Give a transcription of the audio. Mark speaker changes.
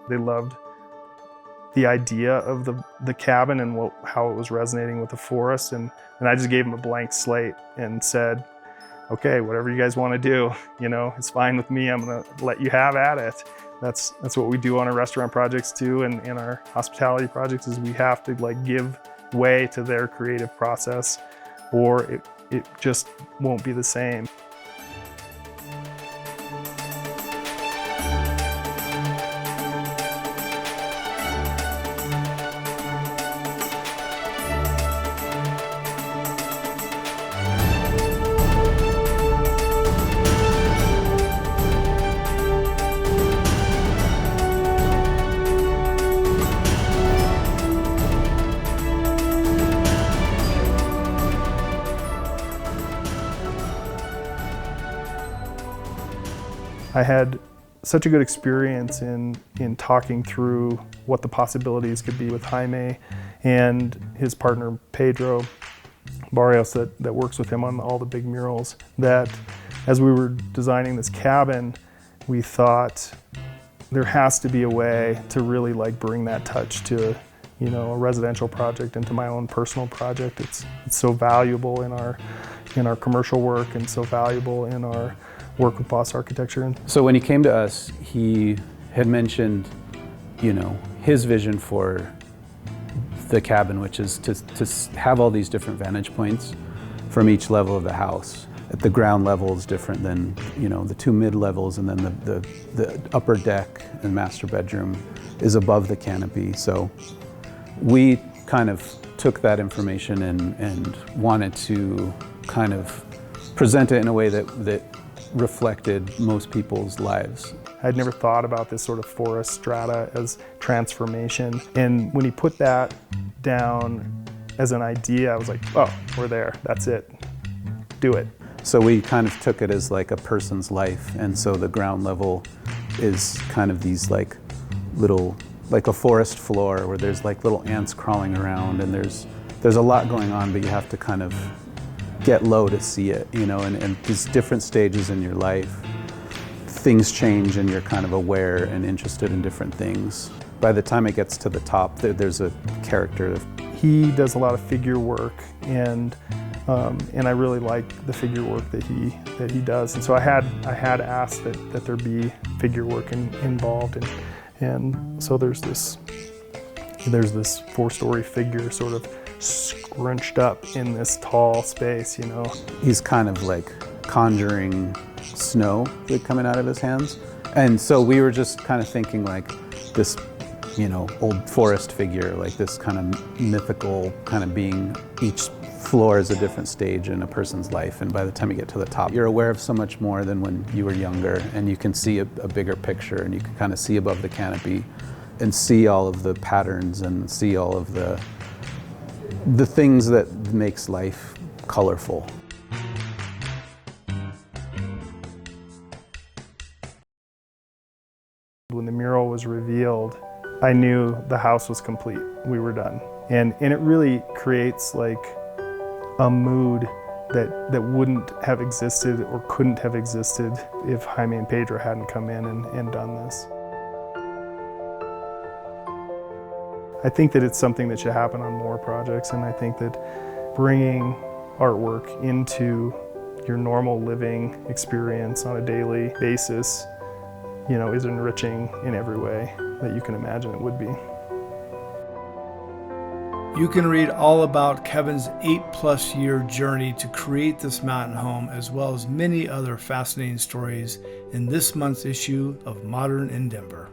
Speaker 1: They loved the idea of the cabin and how it was resonating with the forest. And I just gave them a blank slate and said, okay, whatever you guys want to do, it's fine with me. I'm going to let you have at it. That's what we do on our restaurant projects too. And in our hospitality projects is we have to give way to their creative process, or it just won't be the same. I had such a good experience in talking through what the possibilities could be with Jaime and his partner Pedro, Barios, that works with him on all the big murals, that as we were designing this cabin, we thought there has to be a way to really bring that touch to a residential project and to my own personal project. It's so valuable in our commercial work and so valuable in our work with Boss Architecture.
Speaker 2: So when he came to us, he had mentioned, his vision for the cabin, which is to have all these different vantage points from each level of the house. At the ground level is different than, the two mid-levels, and then the upper deck and master bedroom is above the canopy. So we kind of took that information and wanted to kind of present it in a way that reflected most people's lives.
Speaker 1: I'd never thought about this sort of forest strata as transformation. And when he put that down as an idea, I was like, oh, we're there, that's it, do it.
Speaker 2: So we kind of took it as a person's life. And so the ground level is kind of these little, a forest floor where there's little ants crawling around, and there's a lot going on, but you have to kind of get low to see it, and these different stages in your life, things change and you're kind of aware and interested in different things. By the time it gets to the top, there's a character.
Speaker 1: He does a lot of figure work, and I really like the figure work that he does. And so I had asked that there be figure work involved, and so there's this 4-story figure sort of scrunched up in this tall space,
Speaker 2: He's kind of conjuring snow coming out of his hands. And so we were just kind of thinking this, old forest figure, this kind of mythical kind of being. Each floor is a different stage in a person's life, and by the time you get to the top, you're aware of so much more than when you were younger, and you can see a bigger picture, and you can kind of see above the canopy and see all of the patterns and see all of the things that makes life colorful.
Speaker 1: When the mural was revealed, I knew the house was complete. We were done. And it really creates a mood that wouldn't have existed or couldn't have existed if Jaime and Pedro hadn't come in and done this. I think that it's something that should happen on more projects, and I think that bringing artwork into your normal living experience on a daily basis, is enriching in every way that you can imagine it would be.
Speaker 3: You can read all about Kevin's 8+ year journey to create this mountain home, as well as many other fascinating stories in this month's issue of Modern in Denver.